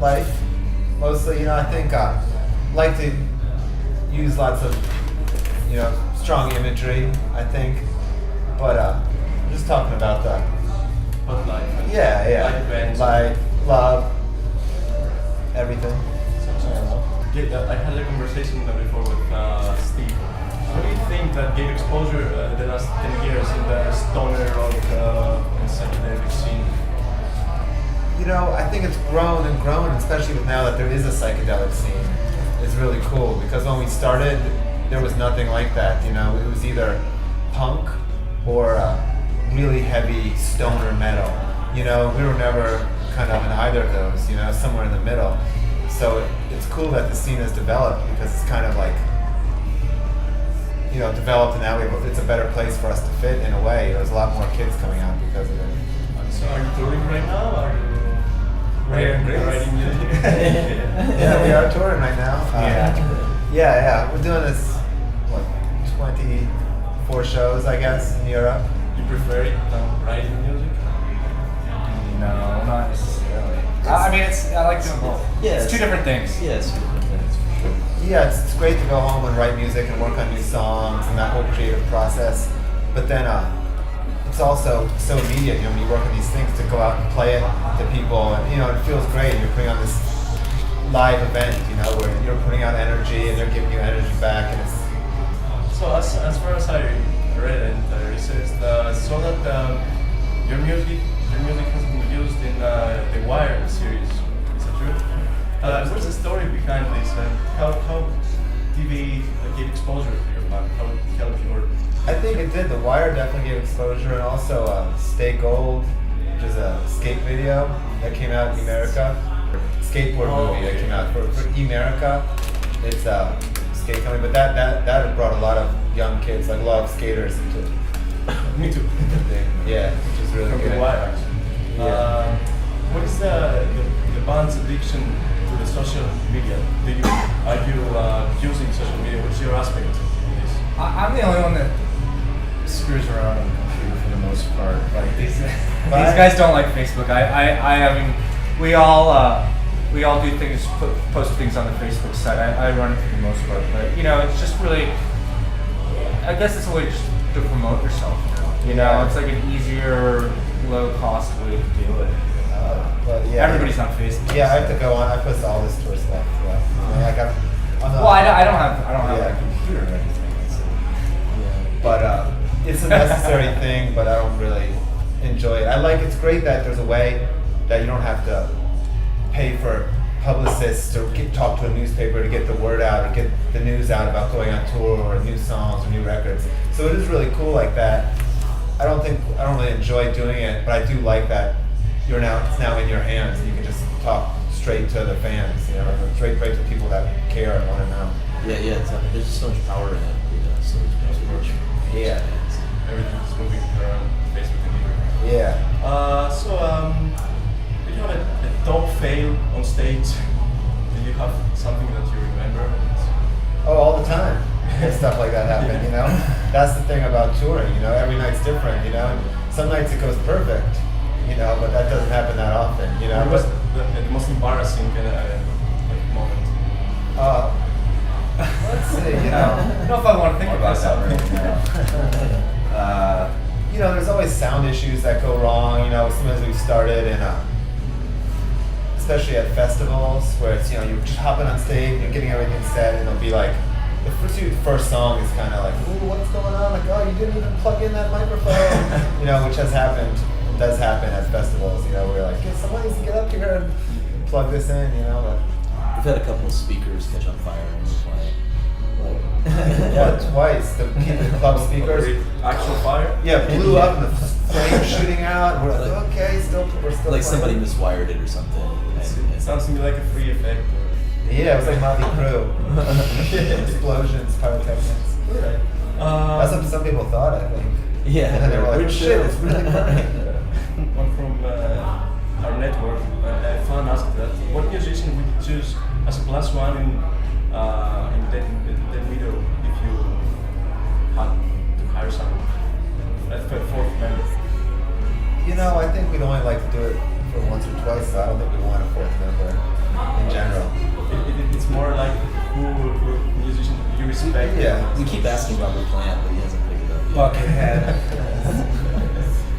life, mostly. I think like to use lots of, strong imagery, I think. But just talking about the... But life. Yeah. Life, love, everything. I had a conversation before with Steve. What do you think that gave exposure the last 10 years in the stoner rock and psychedelic scene? I think it's grown and grown, especially with now that there is a psychedelic scene. It's really cool because when we started, there was nothing like that. It was either punk or really heavy stoner metal. We were never kind of in either of those. Somewhere in the middle. So it's cool that the scene has developed because it's kind of like, developed, and now it's a better place for us to fit in a way. There's a lot more kids coming out because of it. So are you touring right now? Are you writing music? Yeah, we are touring right now. Yeah. We're doing this, 24 shows, I guess, in Europe. You prefer it than writing music? No, not necessarily. I like doing both. Yeah, it's two different things. Yeah, it's two different things for sure. Yeah, it's great to go home and write music and work on new songs and that whole creative process. But then it's also so immediate, when you work on these things, to go out and play it to people, and it feels great. You're putting on this live event, where you're putting out energy and they're giving you energy back, and it's... So as far as I read and researched, so that your music has been used in the Wired series. Is that true? What's the story behind this? How TV gave exposure to your band? How it helped you? I think it did. The Wire definitely gave exposure, and also Stay Gold, which is a skate video that came out in America. Skateboard movie that came out for America. It's skate coming, but that brought a lot of young kids, like a lot of skaters into it. Me too. Yeah, which is really good. The Wire, actually. Yeah. What is the band's addiction to the social media? Are you using social media? What's your aspect in this? I'm the only one that screws around on the computer for the most part. Like these guys don't like Facebook. I mean, we all do things, post things on the Facebook site. I run it for the most part, but it's just really, I guess it's a way just to promote yourself. It's like an easier, low-cost way to do it. But yeah, everybody's on Facebook. Yeah, I have to go on. I post all this tour stuff. Yeah. I don't have a computer or anything. So. Yeah. But it's a necessary thing, but I don't really enjoy it. It's great that there's a way that you don't have to pay for publicists or talk to a newspaper to get the word out or get the news out about going on tour or new songs or new records. So it is really cool like that. I don't really enjoy doing it, but I do like that it's now in your hands and you can just talk straight to the fans, straight to people that care and want to know. Yeah, there's just so much power in it, so much. Yeah. Everything's moving around Facebook and Twitter. Yeah. Did you have a top fail on stage? Did you have something that you remember? Oh, all the time. Stuff like that happen, That's the thing about touring, every night's different, and some nights it goes perfect, but that doesn't happen that often, What was the most embarrassing moment? Let's see, I don't know if I want to think about that right now. There's always sound issues that go wrong, sometimes we've started in especially at festivals where it's, you're just hopping on stage, you're getting everything set, and it'll be like, the first song is kind of like, ooh, what's going on? Like, oh, you didn't even plug in that microphone, which does happen at festivals, where you're like, someone needs to get up here and plug this in, but... We've had a couple of speakers catch on fire when we're playing. Yeah, twice. The club speakers. Actual fire? Yeah, blew up and the flames shooting out, and we're like, okay, we're still like playing. Somebody miswired it or something. It sounds to me like a free effect. Yeah, it was like Motley Crue. Explosions, pyrotechnics. Right. That's what some people thought, I think. Yeah. And they were like, shit, it's really burning. One from our network, a fan asked that, what musician would you choose as a plus one in Dead Meadow if you had to hire someone? For fourth member. I think we'd only like to do it for once or twice, so I don't think we want a fourth member. in general. It's more like who musician you respect. Yeah. We keep asking about the plant, but he hasn't picked it up yet. Buckethead.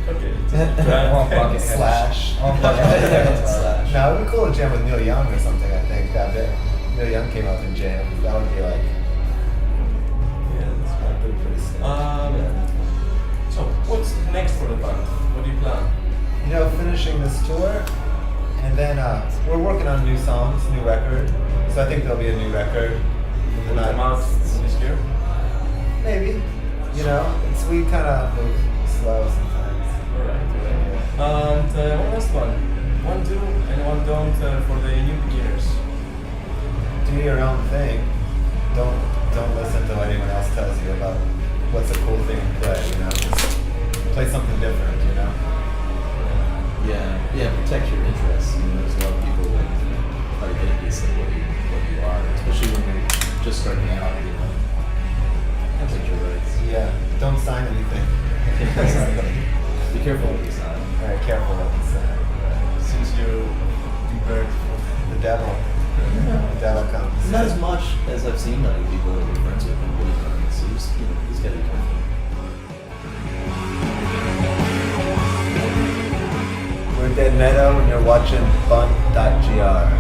Okay. Buckethead. Slash. Slash. Now it would be cool to jam with Neil Young or something. I think that bit. Neil Young came out and jam. That would be like Yeah, that's right. pretty sick. So what's next for the band? What do you plan? You know, finishing this tour, and then we're working on new songs, new record. So I think there'll be a new record. Will it come out this year? Maybe. You know, we kind of move slow sometimes. Alright. And one last one. One do and one don't for the new beginners. Do your own thing. Don't listen to what anyone else tells you about what's a cool thing to play. You know, just play something different. You know. Yeah, protect your interests. You know, there's a lot of people that try to get a piece of what you are, especially when you're just starting out. You know, protect your rights. Yeah. Don't sign anything. Be careful what you sign. Very careful what you say. Since you compared The devil. The devil comes. Not as much as I've seen other people that we're friends with and really friends. So you just gotta be careful. We're in Dead Meadow and you're watching Buntgr.